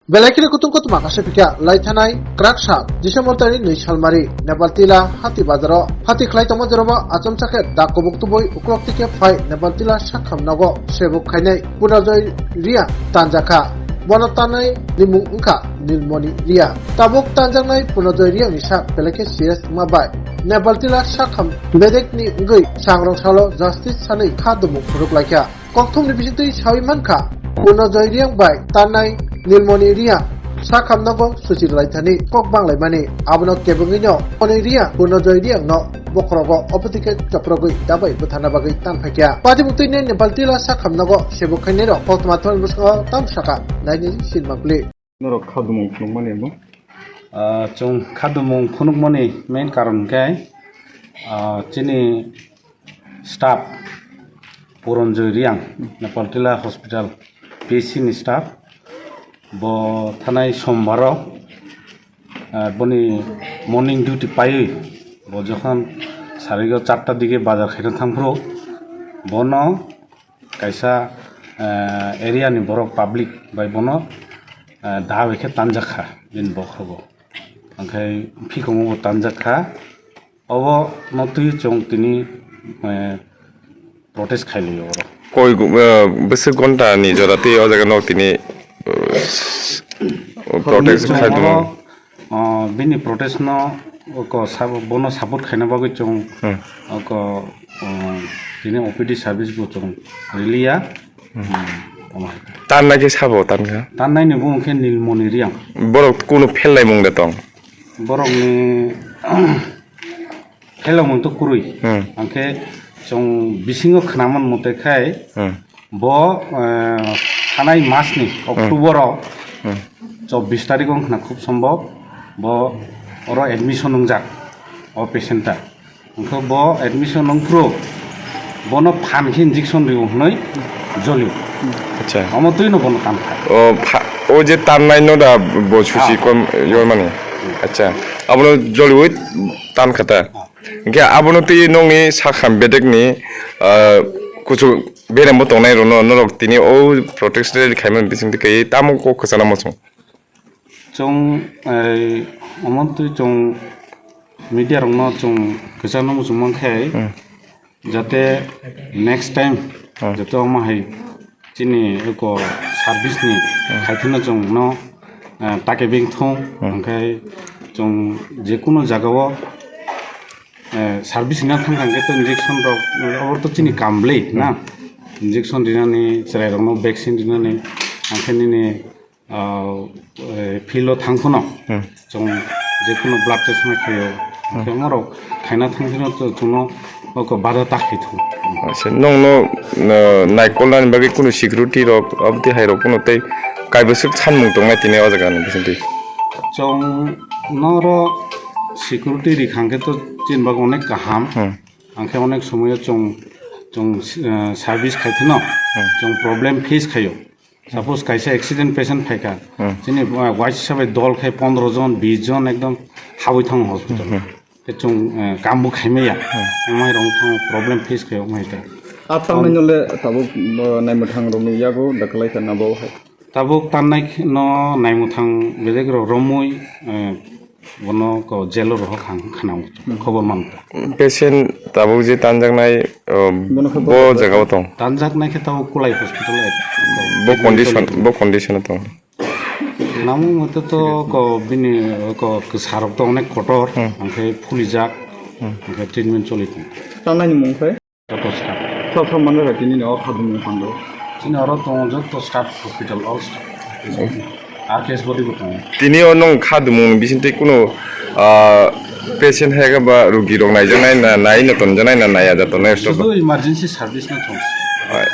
Belakiri kutung kutung makasih pikir laitanai keraksa Disember tadi ni salmari Nepal tila hati bazaro hati kelai tomo jeroba acam saket dakobuk tuboy uklok tike fai Nepal tila sakham nago sebuk kainai punajoy ria tanjaka bonatanai limung engka nilmoni ria tabuk tanjangnai punajoy ria nisa belaki CS mabai Nepal tila sakham bedek ni ngui sangrong salo justice sanai khadumuk furuk laikya kokthum ni bisintui sawi manka punajoy ria bai tanai Nilmoni ria sakham nago suchir laithani kok banglai mani abono kebungino oni ria punojoy ria no bokrogo opotike chaprogoi dabai buthana bagai tanphakya padi mutine Nepal tila sakham nago sebukhaini ro potmathon busko tamsaka naini silmakli noro khadumung phunukmani bo chung khadumung phunukmani main karon kai chini staff puronjoy riang Nepal tila hospital PC ni staff bo thanai sombaro boni morning duty pai bo jokhon sarigo 4টার দিকে বাজার খাইতে থামপ্রো বনো কাইসা area নি বড় public by বনো দা বেখে তানজাখা বিন বখরগো ওখাই ফিকমো তানজাখা of নতুই চং তিনি protest খাইলিও বড় koi besir gonta ni jorati o jaga nok tini protest khadumung bini protest no ko bono support khaina bagui chong ko tini OPD service bo chong rilia tan nagi sabo tanka tan nai ni bung khe nilmoni riang borok kuno phelai mung de tong borok ni hello mung to kurui angke chong bisingo khnaman mote khai bo thanai mas ni october 24 তারিখ না খুব সম্ভব ব ওর admission নংজাক ও পেশেন্টটা ওকে ব admission নংপ্রো বনো ফানখি injection দিও হনই জলিও acha আমতই ন বনো কাম খায় o je tan nai no da bo susi kom yor mani acha abono jolui tan khata ge abono ti nongni sakham bedek ni kuchu bere mo tongnai ro no norok tini o protest khaiman bising kai tamo ko khasana mo chung চং অমন্তই চং media রং চং কেসানো মুসুমান খাই যাতে next time যাতে আমাহাই চিনি এক service নি খাইথিনা চং ন তাকে বেং থং ওখাই চং যে কোনো জায়গাও সার্ভিস না থাকাঙ্গে তো ইনজেকশন রক তো চিনি কামব্লে না ইনজেকশন দিনানি সেরাই রং ভ্যাকসিন দিনানি ওখানে फिल्डआव थांखोनो जों जेखुनु ब्लाड टेस्ट खायो मराव खायना थांखोनो जोंनो बाधा ताखैथो acha nong no naikolani bagi kuno security rok abdi hai rok kuno tai kaibosuk sanmung tongnai tini o jaga ni bisinti जों नरो सिकिउरिटी रिखांखे तो जेनबा अनेक गाहाम आंखे अनेक समय जों सार्भिस खायथोनो जों प्रब्लेम फेस खायो সাপোজ কাইসা এক্সিডেন্ট পেশেন্ট ফাইকা যিনি ওয়াইস হিসাবে দল খাই 15 জন 20 জন একদম হাবই থাং হসপিটাল চং কামবু খাইমেয়া এমাই রং থাং প্রবলেম ফেস খায় মাইতা আপতাংনাই নলে তাবুক নাইমথাং রমনি ইয়াগো দাখলাই kana baw hai তাবুক তাননাই ন নাইমথাং বেলেগ রমুই বনো ক জেল রহ খানাও খবর মান patient tabuk je tanjangnai bo jaga tong তানজাক নাই খেতাও Kulai hospital bo condition tong নামু মতে তো ক বিনি ক সারক তো অনেক কঠোর ওকে ফুলিজাক ওকে ট্রিটমেন্ট চলিত tangnai mungkhai কত স্টাফ সব মানে রাখিনি ন খাদুমung pando চিনি অর তো যত স্টাফ হসপিটাল অল স্টাফ আর কেস বডি বতো tini o nong khadumung bisinti kuno patient hega ba rugi rok nai janai na nai na ton janai na nai ja ton শুধু ইমার্জেন্সি সার্ভিস না চলছে